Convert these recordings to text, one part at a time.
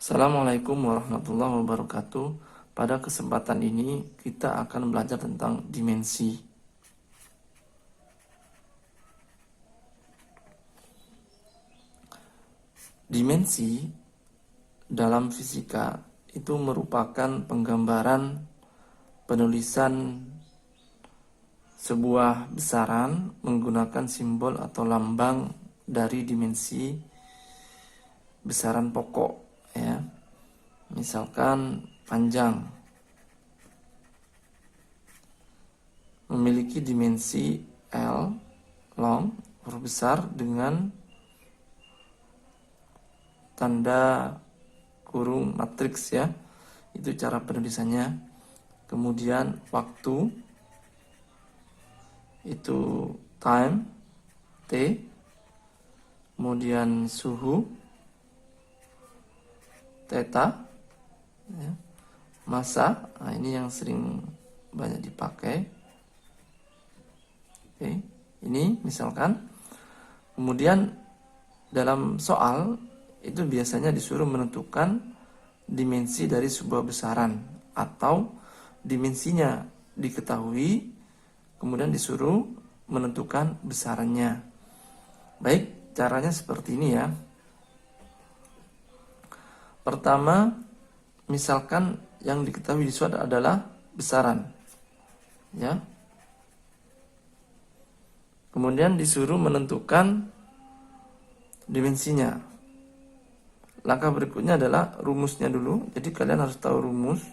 Assalamualaikum warahmatullahi wabarakatuh. Pada kesempatan ini kita akan belajar tentang dimensi. Dimensi dalam fisika itu merupakan penggambaran penulisan sebuah besaran menggunakan simbol atau lambang dari dimensi besaran pokok, ya. Misalkan panjang memiliki dimensi L, long, huruf besar dengan tanda kurung matriks, ya. Itu cara penulisannya. Kemudian waktu itu time, T. Kemudian suhu, theta, ya. Massa, nah ini yang sering banyak dipakai. Oke, ini misalkan. Kemudian dalam soal itu biasanya disuruh menentukan dimensi dari sebuah besaran atau dimensinya diketahui, kemudian disuruh menentukan besarannya. Baik, caranya seperti ini, ya. Pertama, misalkan yang diketahui di suatu adalah besaran, ya. Kemudian disuruh menentukan dimensinya. Langkah berikutnya adalah rumusnya dulu. Jadi kalian harus tahu rumus.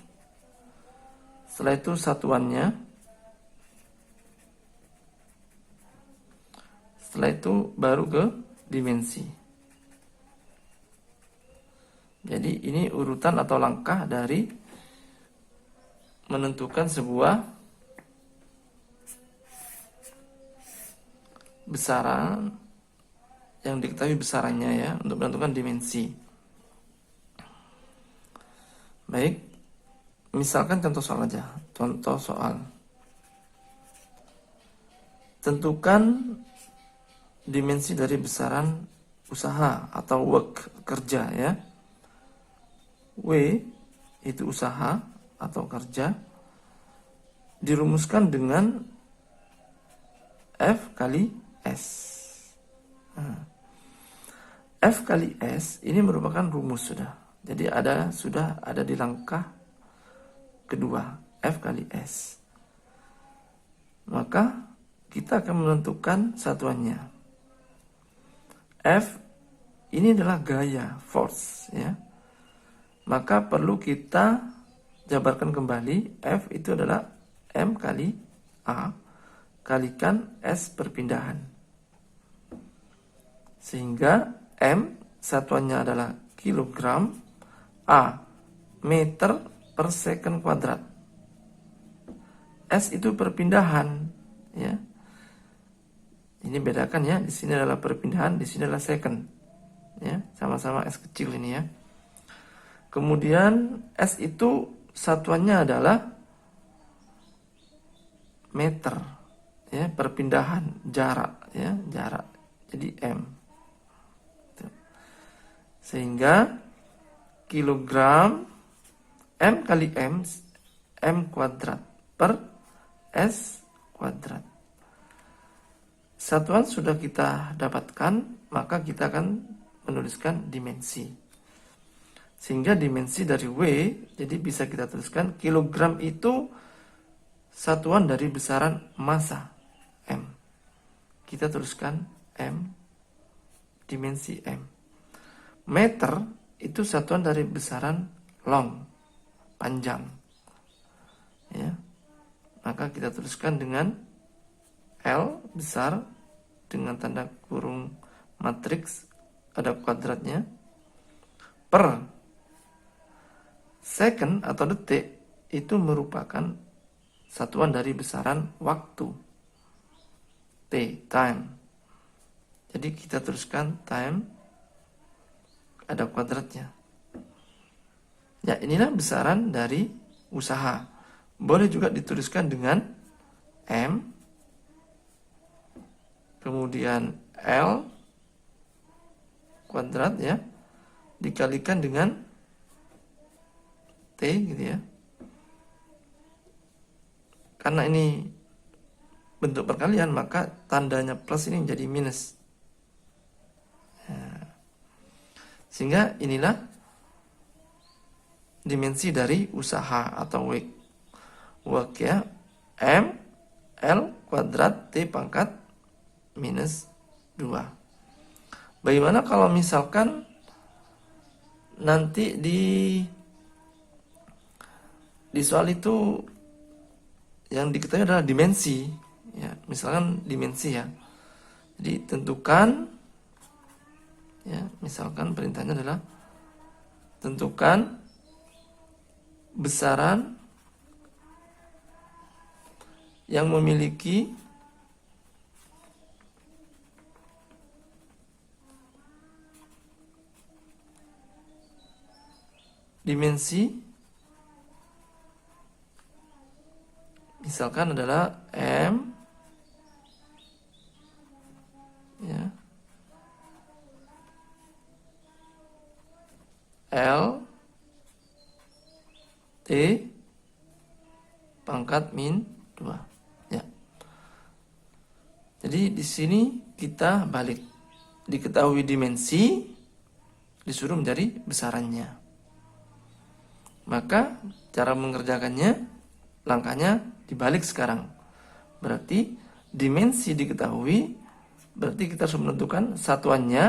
Setelah itu satuannya. Setelah itu baru ke dimensi. Jadi ini urutan atau langkah dari menentukan sebuah besaran yang diketahui besarannya, ya, untuk menentukan dimensi. Baik, misalkan contoh soal aja. Contoh soal. Tentukan dimensi dari besaran usaha atau work, kerja, ya. W itu usaha atau kerja, dirumuskan dengan F kali S. F kali S ini merupakan rumus sudah. Jadi sudah ada di langkah kedua, F kali S. Maka kita akan menentukan satuannya. F ini adalah gaya, force, ya. Maka perlu kita jabarkan kembali. F itu adalah M kali A kalikan S perpindahan. Sehingga M satuannya adalah kilogram, A meter per second kuadrat. S itu perpindahan, ya. Ini bedakan, ya. Di sini adalah perpindahan, di sini adalah second, ya. Sama-sama S kecil ini, ya. Kemudian S itu satuannya adalah meter, ya, perpindahan, jarak, ya, jarak. Jadi M. Sehingga kilogram M kali M kuadrat per S kuadrat. Satuan sudah kita dapatkan, maka kita akan menuliskan dimensi. Sehingga dimensi dari W, jadi bisa kita tuliskan kilogram itu satuan dari besaran massa M. Kita tuliskan M, dimensi M. Meter itu satuan dari besaran long, panjang, ya. Maka kita tuliskan dengan L besar dengan tanda kurung matriks, ada kuadratnya, per second atau detik itu merupakan satuan dari besaran waktu, T, time. Jadi kita tuliskan time, ada kuadratnya. Ya, inilah besaran dari usaha. Boleh juga dituliskan dengan M, kemudian L kuadrat, ya, dikalikan dengan T gitu ya. Karena ini bentuk perkalian, maka tandanya plus ini menjadi minus. Sehingga inilah dimensi dari usaha atau work ya. M L kuadrat T pangkat minus 2. Bagaimana kalau misalkan nanti di soal itu yang diketahui adalah dimensi ya, misalkan dimensi ya. Jadi tentukan ya, misalkan perintahnya adalah tentukan besaran yang memiliki dimensi misalkan adalah M ya, L T pangkat min 2 ya. Jadi di sini kita balik, diketahui dimensi disuruh mencari besarannya. Maka cara mengerjakannya langkahnya dibalik sekarang. Berarti dimensi diketahui, berarti kita harus menentukan satuannya.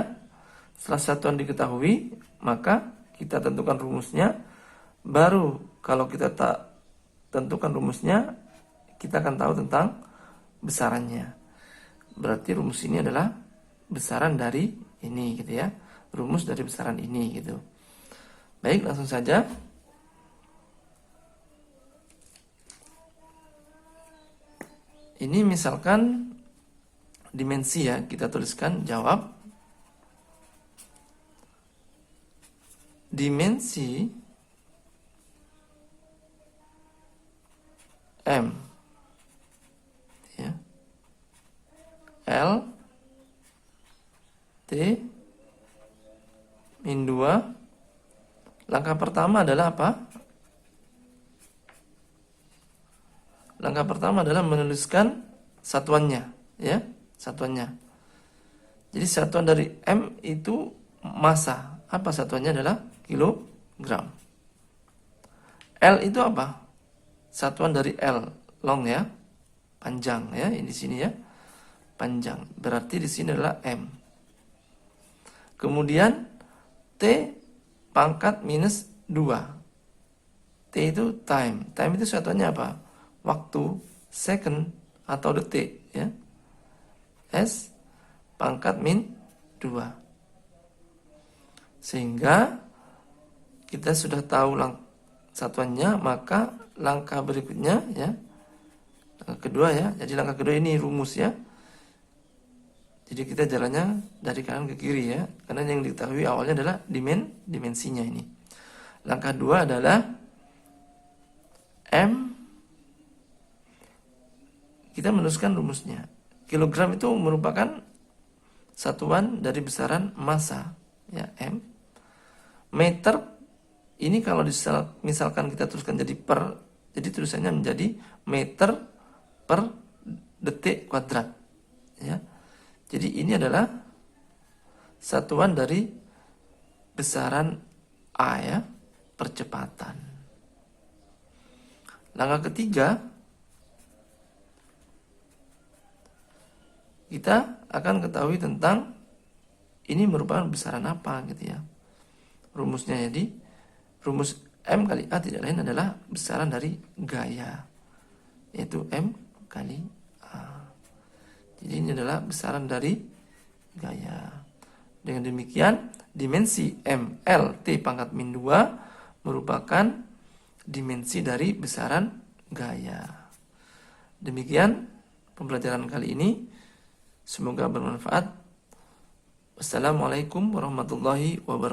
Setelah satuan diketahui, maka kita tentukan rumusnya. Baru kalau kita tak tentukan rumusnya, kita akan tahu tentang besarannya. Berarti rumus ini adalah besaran dari ini gitu ya. Rumus dari besaran ini gitu. Baik, langsung saja. Ini misalkan dimensi ya, kita tuliskan jawab dimensi M ya, L T min 2. Langkah pertama adalah apa? Langkah pertama adalah menuliskan satuannya ya, satuannya. Jadi satuan dari M itu massa. Apa satuannya adalah kilogram. L itu apa? Satuan dari L, long ya, panjang ya, di sini ya, panjang. Berarti di sini adalah M. Kemudian T pangkat minus 2. T itu time. Time itu satuannya apa? Waktu, second atau detik ya. S pangkat min 2. Sehingga kita sudah tahu satuannya, maka langkah berikutnya ya, langkah kedua ya. Jadi langkah kedua ini rumus ya. Jadi kita jalannya dari kanan ke kiri ya, karena yang diketahui awalnya adalah dimensinya ini. Langkah 2 adalah M, kita menuliskan rumusnya. Kilogram itu merupakan satuan dari besaran massa ya, M. Meter ini kalau misalkan kita tuliskan jadi per, jadi tulisannya menjadi meter per detik kuadrat ya. Jadi ini adalah satuan dari besaran A ya, percepatan. Langkah ketiga, kita akan ketahui tentang ini merupakan besaran apa gitu ya. Rumusnya jadi rumus M kali A tidak lain adalah besaran dari gaya, yaitu M kali A. Jadi ini adalah besaran dari gaya. Dengan demikian dimensi M L T pangkat min 2 merupakan dimensi dari besaran gaya. Demikian pembelajaran kali ini. Semoga bermanfaat. Wassalamualaikum warahmatullahi wabarakatuh.